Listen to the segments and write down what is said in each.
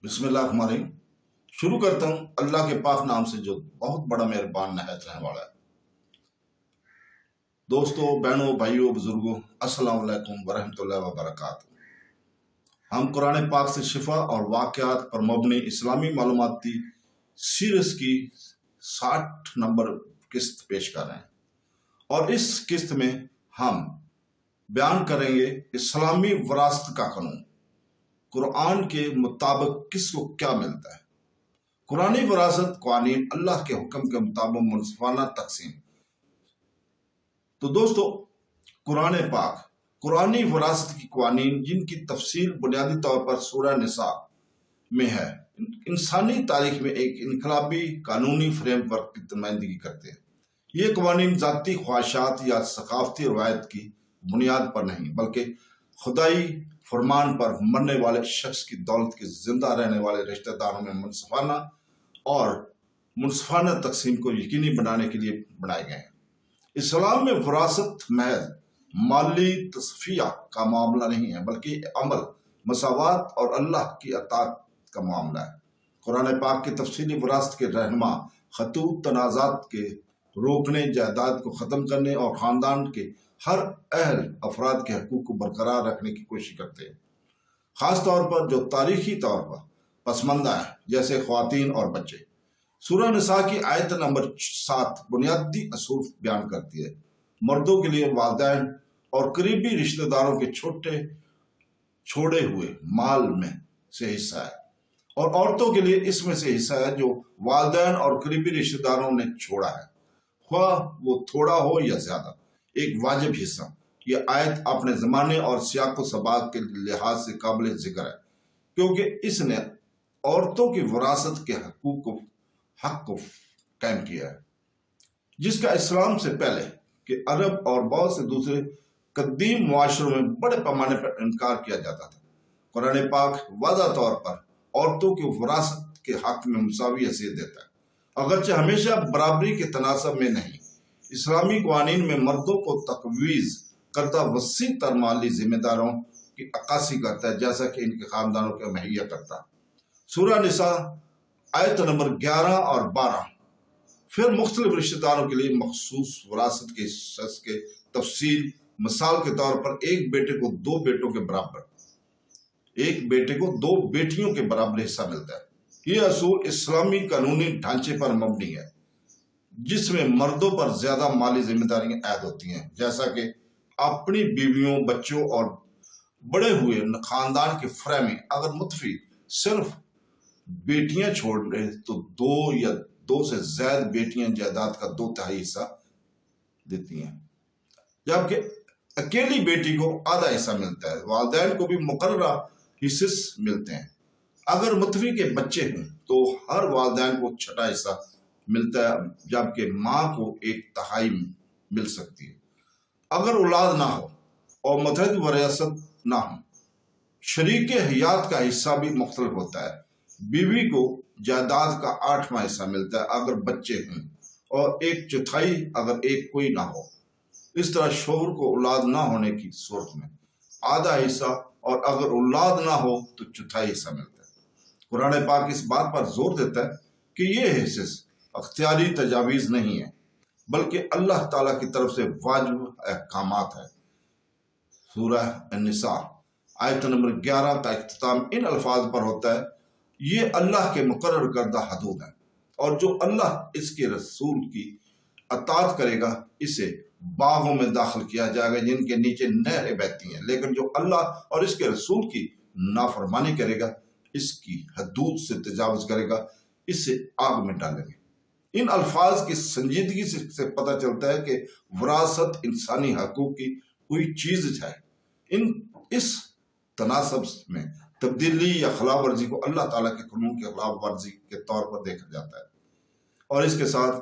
بسم اللہ الرحمن الرحیم۔ شروع کرتا ہوں اللہ کے پاک نام سے جو بہت بڑا مہربان نہایت رحم والا ہے۔ دوستو، بہنوں، بھائیوں، بزرگوں، السلام علیکم ورحمۃ اللہ وبرکاتہ۔ ہم قرآن پاک سے شفا اور واقعات پر مبنی اسلامی معلوماتی سیریز کی 60 نمبر قسط پیش کر رہے ہیں، اور اس قسط میں ہم بیان کریں گے اسلامی وراثت کا قانون، قرآن کے مطابق کس کو کیا ملتا ہے۔ قرآنی وراثت قوانین اللہ کے حکم کے مطابق منصفانہ تقسیم۔ تو دوستو، قرآن پاک قرآنی وراثت کی قوانین جن کی تفصیل بنیادی طور پر سورہ نساء میں ہے، انسانی تاریخ میں ایک انقلابی قانونی فریم ورک کی نمائندگی کرتے ہیں۔ یہ قوانین ذاتی خواہشات یا ثقافتی روایت کی بنیاد پر نہیں، بلکہ خدائی فرمان پر مرنے والے شخص کی دولت کے زندہ رہنے والے رشتہ داروں میں منصفانہ تقسیم کو یقینی بنانے کے لیے بنائے گئے ہیں۔ اسلام میں وراثت محض مالی تصفیہ کا معاملہ نہیں ہے، بلکہ عمل، مساوات اور اللہ کی اطاعت کا معاملہ ہے۔ قرآن پاک کی تفصیلی وراثت کے رہنما خطوط تنازعات کے روکنے، جائیداد کو ختم کرنے اور خاندان کے ہر اہل افراد کے حقوق کو برقرار رکھنے کی کوشش کرتے ہیں، خاص طور پر جو تاریخی طور پر پسماندہ ہیں، جیسے خواتین اور بچے۔ سورہ نساء کی آیت نمبر 7 بنیادی اصول بیان کرتی ہے۔ مردوں کے لیے والدین اور قریبی رشتہ داروں کے چھوڑے ہوئے مال میں سے حصہ ہے، اور عورتوں کے لیے اس میں سے حصہ ہے جو والدین اور قریبی رشتہ داروں نے چھوڑا ہے، خواہ وہ تھوڑا ہو یا زیادہ، ایک واجب حصہ۔ یہ آیت اپنے زمانے اور سیاق و سباق کے لحاظ سے قابل ذکر ہے، کیونکہ اس نے عورتوں کی وراثت کے حق کو قائم کیا ہے، جس کا اسلام سے پہلے کہ عرب اور بہت سے دوسرے قدیم معاشروں میں بڑے پیمانے پر انکار کیا جاتا تھا۔ قرآن پاک واضح طور پر عورتوں کی وراثت کے حق میں مساوی حیثیت دیتا ہے، اگرچہ ہمیشہ برابری کے تناسب میں نہیں۔ اسلامی قوانین میں مردوں کو تفویض کردہ وسیع تر مالی ذمہ داریوں کی عکاسی کرتا ہے، جیسا کہ ان کے خاندانوں کو مہیا کرتا ہے۔ سورہ نساء آیت نمبر 11 اور 12 پھر مختلف رشتہ داروں کے لیے مخصوص وراثت کے حصص کے تفصیل، مثال کے طور پر ایک بیٹے کو 2 بیٹوں کے برابر، ایک بیٹے کو 2 بیٹیوں کے برابر حصہ ملتا ہے۔ یہ اصول اسلامی قانونی ڈھانچے پر مبنی ہے، جس میں مردوں پر زیادہ مالی ذمہ داریاں عائد ہوتی ہیں، جیسا کہ اپنی بیویوں، بچوں اور بڑے ہوئے خاندان کی فراہمی۔ اگر متفق صرف بیٹیاں چھوڑ رہے تو 2 یا 2 سے زائد بیٹیاں جائیداد کا 2/3 حصہ دیتی ہیں، جبکہ اکیلی بیٹی کو آدھا حصہ ملتا ہے۔ والدین کو بھی مقررہ حصے ملتے ہیں۔ اگر متفق کے بچے ہوں تو ہر والدین کو 1/6 حصہ ملتا ہے، جبکہ ماں کو 1/3 مل سکتی ہے۔ اگر اولاد نہ ہو اور متحد وراثت نہ ہو، شریک حیات کا حصہ بھی مختلف ہوتا ہے۔ بیوی کو جائیداد کا 8واں حصہ ملتا ہے اگر بچے ہوں، اور 1/4 اگر کوئی نہ ہو۔ اس طرح شوہر کو اولاد نہ ہونے کی صورت میں آدھا حصہ، اور اگر اولاد نہ ہو تو 1/4 حصہ ملتا ہے۔ قرآن پاک اس بات پر زور دیتا ہے کہ یہ حصص اختیاری تجاویز نہیں ہے، بلکہ اللہ تعالیٰ کی طرف سے واجب احکامات ہے۔ سورہ النساء آیت نمبر 11 کا اختتام ان الفاظ پر ہوتا ہے: یہ اللہ کے مقرر کردہ حدود ہیں، اور جو اللہ اس کے رسول کی اطاعت کرے گا اسے باغوں میں داخل کیا جائے گا جن کے نیچے نہریں بہتی ہیں، لیکن جو اللہ اور اس کے رسول کی نافرمانی کرے گا، اس کی حدود سے تجاوز کرے گا، اسے آگ میں ڈالیں گے۔ ان الفاظ کی سنجیدگی سے پتہ چلتا ہے کہ وراثت انسانی حقوق کی کوئی چیز ہے۔ اس تناسب میں تبدیلی یا خلاف ورزی کو اللہ تعالیٰ کے قانون کی خلاف ورزی کے طور پر دیکھا جاتا ہے، اور اس کے ساتھ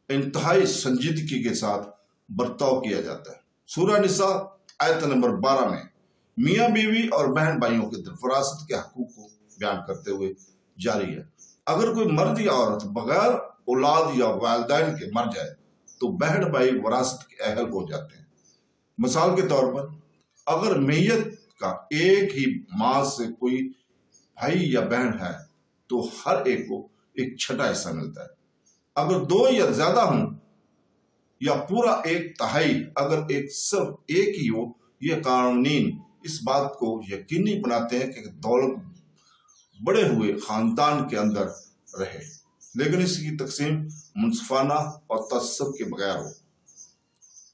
انتہائی سنجیدگی کے ساتھ برتاؤ کیا جاتا ہے۔ سورہ نساء آیت نمبر 12 میں میاں بیوی اور بہن بھائیوں کے وراثت کے حقوق کو بیان کرتے ہوئے جاری ہے۔ اگر کوئی مرد یا عورت بغیر اولاد یا والدین کے مر جائے تو بہن بھائی وراثت کے اہل ہو جاتے ہیں۔ مثال کے طور پر اگر میت کا ایک ہی ماں سے کوئی بھائی یا بہن ہے تو ہر ایک کو ایک چھٹا حصہ ملتا ہے۔ اگر دو یا زیادہ ہوں یا پورا ایک تہائی اگر صرف ایک ہی ہو، یہ قوانین اس بات کو یقینی بناتے ہیں کہ دولت بڑے ہوئے خاندان کے اندر رہے، لیکن اس کی تقسیم منصفانہ اور تعصب کے بغیر ہو۔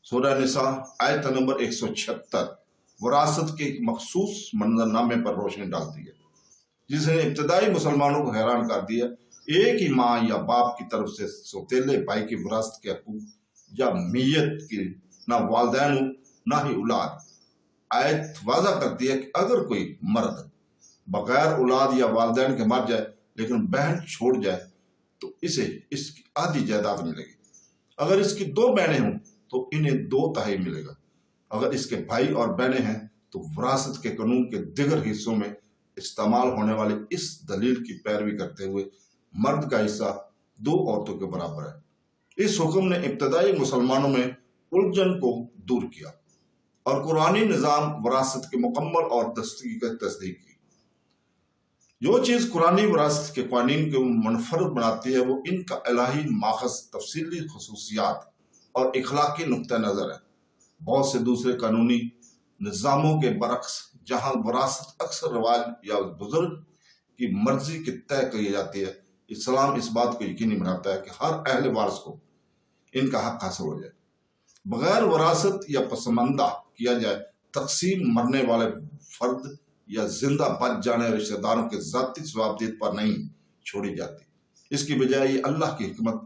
سورہ نساء آیت نمبر 176 وراثت کے ایک مخصوص منظر نامے پر روشنی ڈالتی ہے جس نے ابتدائی مسلمانوں کو حیران کر دیا۔ ایک ہی ماں یا باپ کی طرف سے سوتیلے بھائی کی وراثت کے حقوق یا میت کی نہ والدین نہ ہی اولاد۔ آیت واضح کرتی ہے کہ اگر کوئی مرد بغیر اولاد یا والدین کے مر جائے لیکن بہن چھوڑ جائے تو اسے اس کی آدھی جائیداد ملے گی۔ اگر اس کی 2 بہنیں ہوں تو انہیں 2 تہائی ملے گا۔ اگر اس کے بھائی اور بہنیں ہیں تو وراثت کے قانون کے دیگر حصوں میں استعمال ہونے والی اس دلیل کی پیروی کرتے ہوئے مرد کا حصہ 2 عورتوں کے برابر ہے۔ اس حکم نے ابتدائی مسلمانوں میں الجھن کو دور کیا اور قرآنی نظام وراثت کے مکمل اور تصدیق کی۔ جو چیز قرآنی وراثت کے قوانین کو منفرد بناتی ہے وہ ان کا الہی ماخذ، تفصیلی خصوصیات اور اخلاقی نقطہ نظر ہے۔ بہت سے دوسرے قانونی نظاموں کے برعکس جہاں وراثت اکثر رواج یا بزرگ کی مرضی کے طے کی جاتی ہے، اسلام اس بات کو یقینی بناتا ہے کہ ہر اہل وارث کو ان کا حق حاصل ہو جائے۔ بغیر وراثت یا پسماندہ کیا جائے تقسیم مرنے والے فرد یا زندہ بچ جانے رشتہ داروں کے ذاتی ثوابدید پر نہیں چھوڑی جاتی۔ اس کی بجائے یہ اللہ کی حکمت،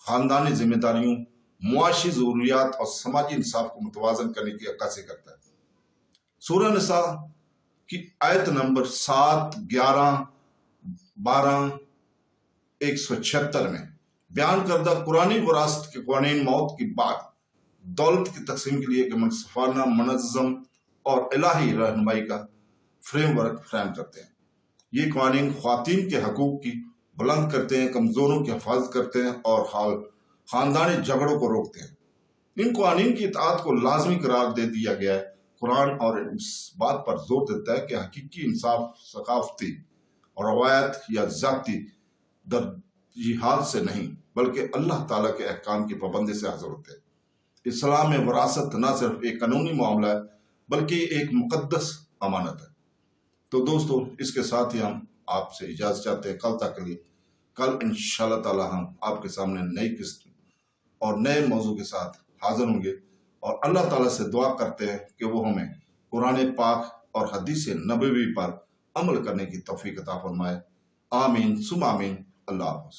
خاندانی ذمہ داریوں، معاشی ضروریات اور سماجی انصاف کو متوازن کرنے کی عکاسی کرتا ہے۔ سورہ نساء کی آیت نمبر 7، 11، 12، 176 میں بیان کردہ قرآنی وراثت کے قوانین موت کے بعد دولت کی تقسیم کے لیے ایک منصفانہ، منظم اور الہی رہنمائی کا فریم ورک فراہم کرتے ہیں۔ یہ قوانین خواتین کے حقوق کی بلند کرتے ہیں، کمزوروں کی حفاظت کرتے ہیں اور خاندانی جھگڑوں کو روکتے ہیں۔ ان قوانین کی اطاعت کو لازمی قرار دے دیا گیا ہے۔ قرآن اور اس بات پر زور دیتا ہے کہ حقیقی انصاف ثقافتی روایت یا ذاتی ترجیحات سے نہیں بلکہ اللہ تعالیٰ کے احکام کی پابندی سے حاصل ہوتے ہیں۔ اسلام میں وراثت نہ صرف ایک قانونی معاملہ ہے بلکہ ایک مقدس امانت ہے۔ تو دوستو، اس کے ساتھ ہی ہم آپ سے اجازت چاہتے ہیں کل تک کے لیے۔ کل انشاءاللہ تعالی ہم آپ کے سامنے نئی قسط اور نئے موضوع کے ساتھ حاضر ہوں گے، اور اللہ تعالیٰ سے دعا کرتے ہیں کہ وہ ہمیں قرآن پاک اور حدیث نبوی پر عمل کرنے کی توفیق عطا فرمائے۔ آمین ثم آمین۔ اللہ حافظ۔